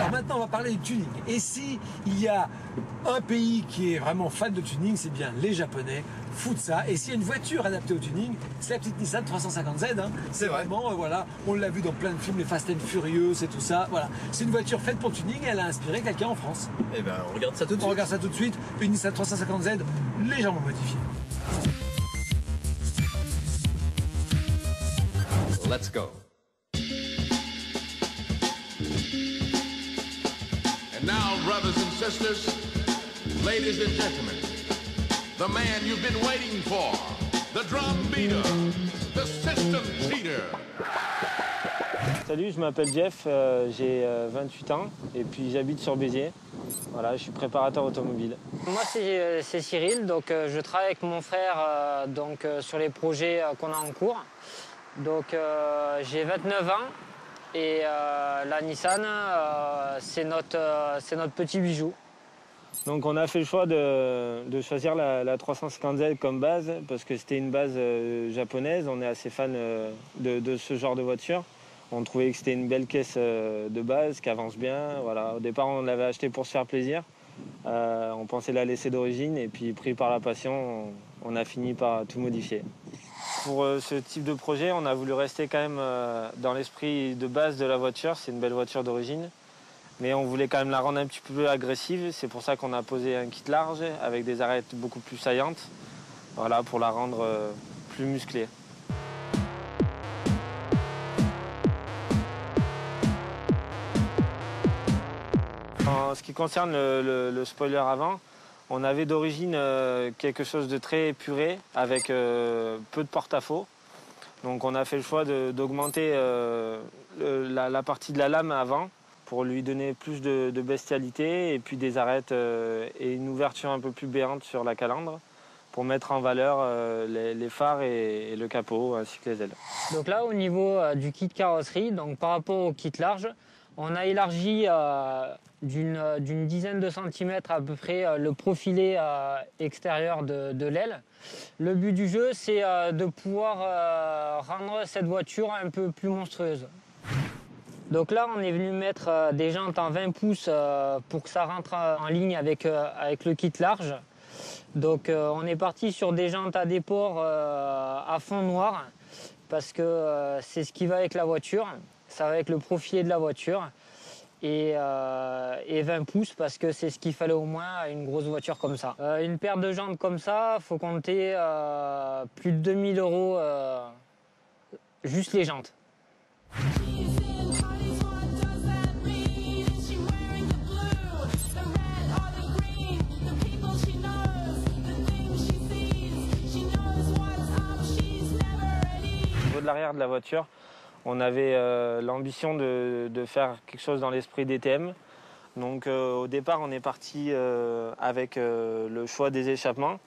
Alors maintenant, on va parler du tuning. Et si il y a un pays qui est vraiment fan de tuning, c'est bien les Japonais foutent ça. Et s'il y a une voiture adaptée au tuning, c'est la petite Nissan 350Z. Hein. C'est vraiment, voilà, on l'a vu dans plein de films, les Fast and Furious et tout ça. Voilà, c'est une voiture faite pour le tuning. Et elle a inspiré quelqu'un en France. Eh ben, on regarde ça tout de suite. On regarde ça tout de suite. Une Nissan 350Z légèrement modifiée. Let's go. And now, brothers and sisters, ladies and gentlemen, the man you've been waiting for, the drum beater, the system cheater. Salut, je m'appelle Jeff, j'ai 28 ans et puis j'habite sur Béziers. Voilà, je suis préparateur automobile. Moi c'est Cyril, donc je travaille avec mon frère sur les projets qu'on a en cours. Donc j'ai 29 ans et la Nissan c'est notre petit bijou. Donc on a fait le choix de choisir la 350Z comme base parce que c'était une base japonaise. On est assez fan de ce genre de voiture. On trouvait que c'était une belle caisse de base qui avance bien. Voilà. Au départ, on l'avait acheté pour se faire plaisir. On pensait la laisser d'origine et puis pris par la passion, on a fini par tout modifier. Pour ce type de projet, on a voulu rester quand même dans l'esprit de base de la voiture. C'est une belle voiture d'origine, mais on voulait quand même la rendre un petit peu plus agressive. C'est pour ça qu'on a posé un kit large avec des arêtes beaucoup plus saillantes, voilà, pour la rendre plus musclée. En ce qui concerne le spoiler avant, on avait d'origine quelque chose de très épuré avec peu de porte-à-faux. Donc on a fait le choix d'augmenter la partie de la lame avant pour lui donner plus de bestialité et puis des arêtes et une ouverture un peu plus béante sur la calandre pour mettre en valeur les phares et le capot ainsi que les ailes. Donc là au niveau du kit carrosserie, donc par rapport au kit large, on a élargi d'une dizaine de centimètres à peu près le profilé extérieur de l'aile. Le but du jeu, c'est de pouvoir rendre cette voiture un peu plus monstrueuse. Donc là, on est venu mettre des jantes en 20 pouces pour que ça rentre en ligne avec le kit large. Donc on est parti sur des jantes à déport à fond noir parce que c'est ce qui va avec la voiture. Ça va avec le profilé de la voiture et 20 pouces parce que c'est ce qu'il fallait au moins à une grosse voiture comme ça. Une paire de jantes comme ça, il faut compter plus de 2000 € juste les jantes. Au niveau de l'arrière de la voiture, on avait l'ambition de faire quelque chose dans l'esprit DTM. Donc au départ, on est parti avec le choix des échappements,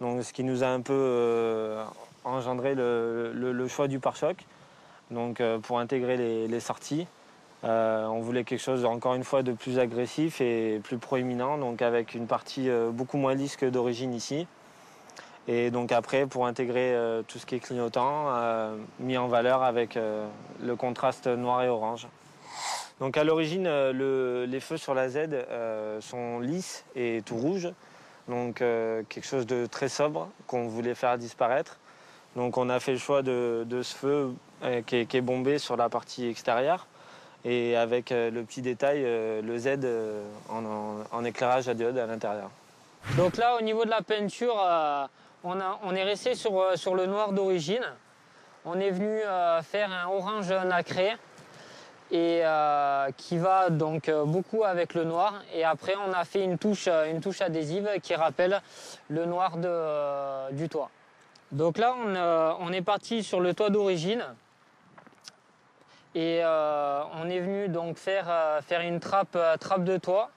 donc, ce qui nous a un peu engendré le choix du pare-choc. Donc pour intégrer les sorties, on voulait quelque chose encore une fois de plus agressif et plus proéminent, donc avec une partie beaucoup moins lisse que d'origine ici. Et donc après, pour intégrer tout ce qui est clignotant, mis en valeur avec le contraste noir et orange. Donc à l'origine, les feux sur la Z sont lisses et tout rouges. Donc quelque chose de très sobre qu'on voulait faire disparaître. Donc on a fait le choix de ce feu qui est bombé sur la partie extérieure. Et avec le petit détail, le Z en éclairage à diode à l'intérieur. Donc là, au niveau de la peinture, on est resté sur le noir d'origine. On est venu faire un orange nacré et qui va donc beaucoup avec le noir. Et après, on a fait une touche adhésive qui rappelle le noir du toit. Donc là, on est parti sur le toit d'origine et on est venu donc faire une trappe de toit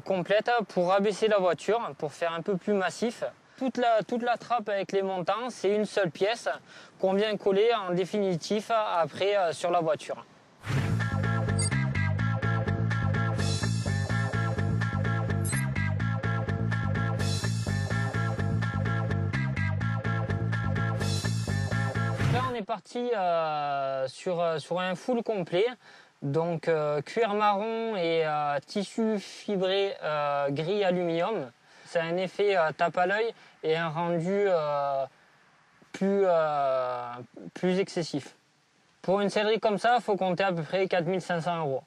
complète pour rabaisser la voiture, pour faire un peu plus massif. Toute la trappe avec les montants, c'est une seule pièce qu'on vient coller en définitif après sur la voiture. Là, on est parti sur un full complet. Donc cuir marron et tissu fibré gris aluminium. C'est un effet tape à l'œil et un rendu plus excessif. Pour une sellerie comme ça, il faut compter à peu près 4 500 €.